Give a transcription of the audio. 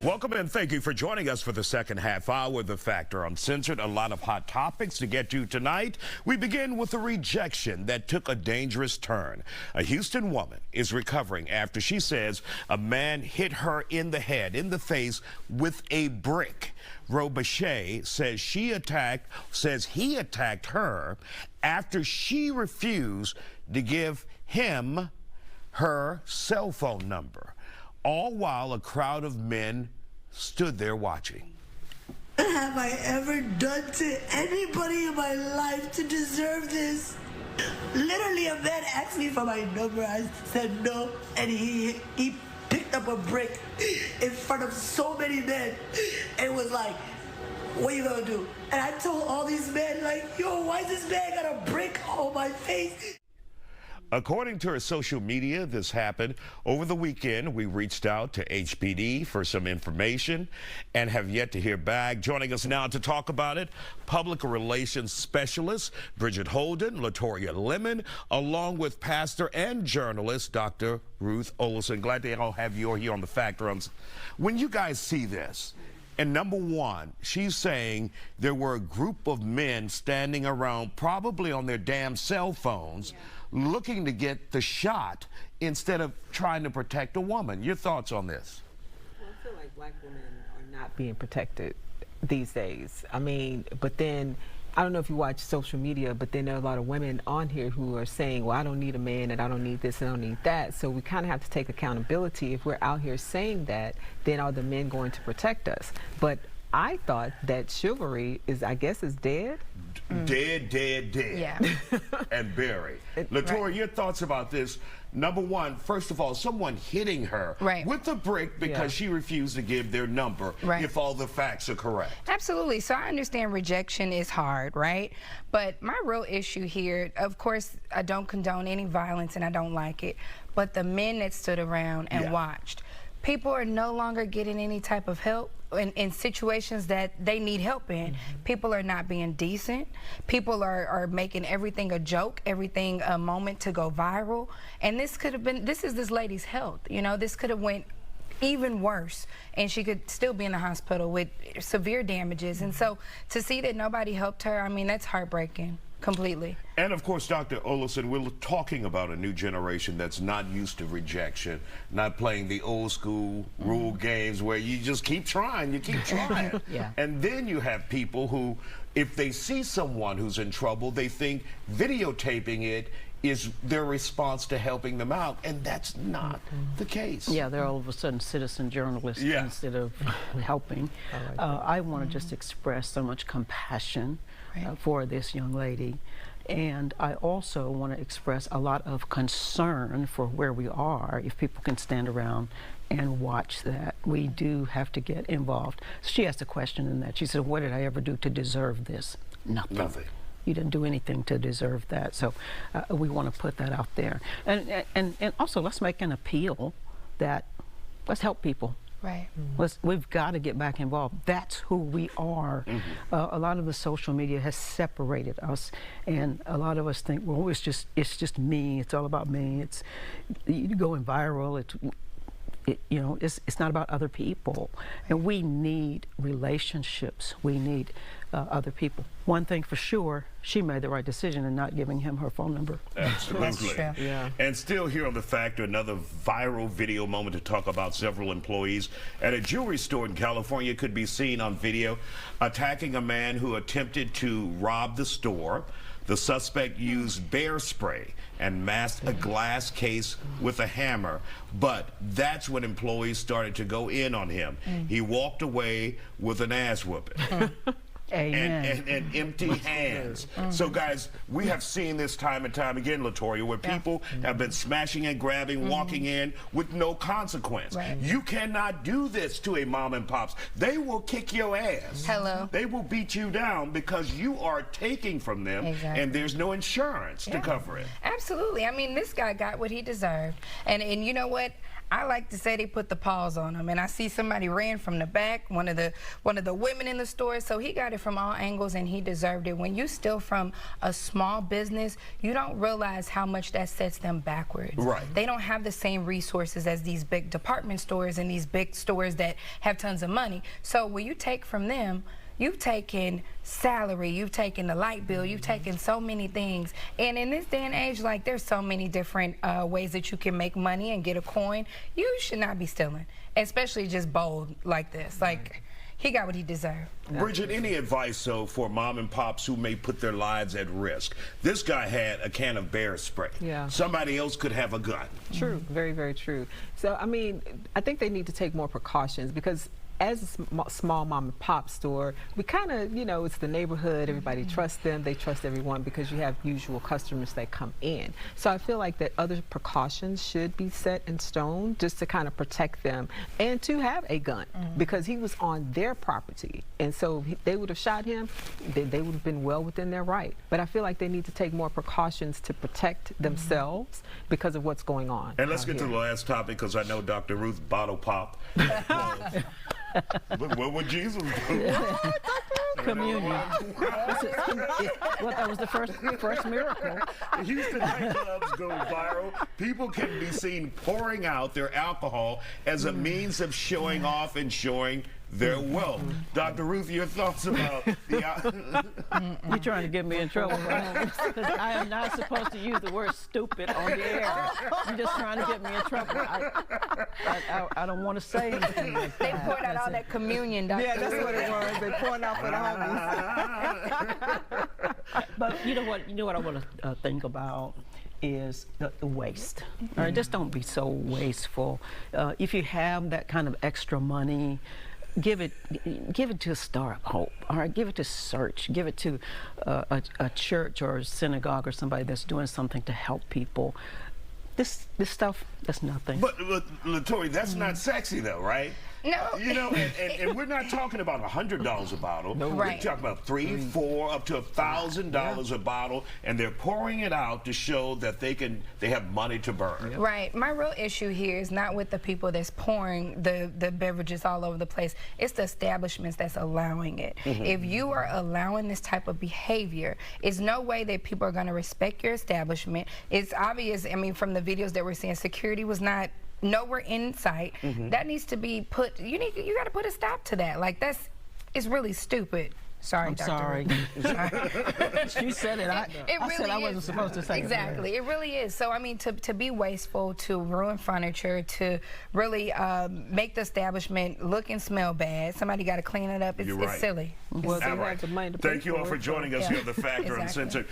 Welcome and thank you for joining us for the second half hour of The Factor Uncensored. A lot of hot topics to get to tonight. We begin with a rejection that took a dangerous turn. A Houston woman is recovering after she says a man hit her in the head, in the face, with a brick. Robichaud says he attacked her after she refused to give him her cell phone number, all while a crowd of men stood there watching. What have I ever done to anybody in my life to deserve this? Literally, a man asked me for my number. I said no, and he picked up a brick in front of so many men and was like, "What are you gonna do?" And I told all these men, like, "Yo, why is this man got a brick on my face?" According to her social media, this happened over the weekend. We reached out to HPD for some information and have yet to hear back. Joining us now to talk about it, public relations specialist Bridget Holden, Latoya Lemon, along with pastor and journalist Dr. Ruth Olson. Glad to all have you here on The Factor. When you guys see this, and number one, she's saying there were a group of men standing around, probably on their damn cell phones, looking to get the shot instead of trying to protect a woman. Your thoughts on this? Well, I feel like black women are not being protected these days. I mean, but then, I don't know if you watch social media, but then there are a lot of women on here who are saying, well, I don't need a man, and I don't need this, and I don't need that. So we kind of have to take accountability. If we're out here saying that, then are the men going to protect us? But I thought that chivalry is, I guess, is dead. Dead. Yeah. And buried. Latoya, your thoughts about this? Number one, first of all, someone hitting her with a brick because she refused to give their number, if all the facts are correct. Absolutely. So I understand rejection is hard, right? But my real issue here, of course, I don't condone any violence and I don't like it, but the men that stood around and watched, people are no longer getting any type of help in situations that they need help in. People are not being decent. People are making everything a joke, everything a moment to go viral. And this could have been, this is this lady's health. You know, this could have went even worse, and she could still be in the hospital with severe damages. And so to see that nobody helped her, I mean, that's heartbreaking. Completely. And of course, Dr. Olson, we're talking about a new generation that's not used to rejection, not playing the old school rule games where you just keep trying, And then you have people who, if they see someone who's in trouble, they think videotaping it is their response to helping them out, and that's not the case. Yeah, they're all of a sudden citizen journalists instead of helping. I want to just express so much compassion for this young lady, and I also want to express a lot of concern for where we are. If people can stand around and watch that, we do have to get involved. She asked a question in that. She said, what did I ever do to deserve this? Nothing. You didn't do anything to deserve that. So we want to put that out there. And also, let's make an appeal that let's help people. Right. We've got to get back involved. That's who we are. A lot of the social media has separated us, and a lot of us think, well, it's just me. It's all about me. It's going viral. You know, it's not about other people, and we need relationships. We need other people. One thing for sure, she made the right decision in not giving him her phone number. Absolutely. Yeah. And still here on The Factor, another viral video moment to talk about several employees at a jewelry store in California could be seen on video attacking a man who attempted to rob the store. The suspect used bear spray and masked a glass case with a hammer, but that's when employees started to go in on him. He walked away with an ass whooping. And empty hands. So guys, we have seen this time and time again, Latoya, where people have been smashing and grabbing, walking in with no consequence. You cannot do this to a mom and pops. They will kick your ass. Hello. They will beat you down because you are taking from them and there's no insurance to cover it. Absolutely. I mean, this guy got what he deserved. And you know what? I like to say they put the paws on him. And I see somebody ran from the back, one of the women in the store. So he got it from all angles, and he deserved it. When you steal from a small business, you don't realize how much that sets them backwards. Right. They don't have the same resources as these big department stores and these big stores that have tons of money. So when you take from them, you've taken salary, you've taken the light bill, you've taken so many things. And in this day and age, like, there's so many different ways that you can make money and get a coin. You should not be stealing, especially just bold like this. Like, he got what he deserved. Bridget, any advice, though, for mom and pops who may put their lives at risk? This guy had a can of bear spray. Yeah. Somebody else could have a gun. True, very, very true. So, I mean, I think they need to take more precautions, because as a small mom and pop store, we kind of, you know, it's the neighborhood, everybody trusts them, they trust everyone because you have usual customers that come in. So I feel like that other precautions should be set in stone just to kind of protect them, and to have a gun, because he was on their property. And so if they would have shot him, then they would have been well within their right. But I feel like they need to take more precautions to protect themselves because of what's going on. And let's get to the last topic, because I know Dr. Ruth bottle pop. But what would Jesus do? Communion. Well, that was the first miracle. Houston nightclubs go viral. People can be seen pouring out their alcohol as a means of showing off and showing their wealth. Dr. Ruth, your thoughts about the... You're trying to get me in trouble, right? I am not supposed to use the word stupid on the air. You're just trying to get me in trouble. I don't want to say anything like that. They poured out all that communion, Dr. Yeah, that's what it was. They poured out for the homies. But you know what I want to think about is the waste. All right, just don't be so wasteful. If you have that kind of extra money, give it to a Star of Hope. All right, give it to Search. Give it to a church or a synagogue or somebody that's doing something to help people. This stuff, that's nothing. But LaToya, that's not sexy though, right? No. You know, and we're not talking about $100 a bottle. No. Right. We're talking about $300, $400, up to $1,000 a bottle, and they're pouring it out to show that they have money to burn. Yep. Right. My real issue here is not with the people that's pouring the beverages all over the place. It's the establishments that's allowing it. If you are allowing this type of behavior, it's no way that people are going to respect your establishment. It's obvious. I mean, from the videos that we're seeing, security was not nowhere in sight. That needs to be put. You got to put a stop to that. Like, it's really stupid. Sorry, I'm Dr. sorry. She said it. I really said I wasn't supposed to say exactly. It really is. So I mean, to be wasteful, to ruin furniture, to really make the establishment look and smell bad. Somebody got to clean it up. It's silly. Well, they have the money to pay Thank you all for joining us here on The Factor Uncensored.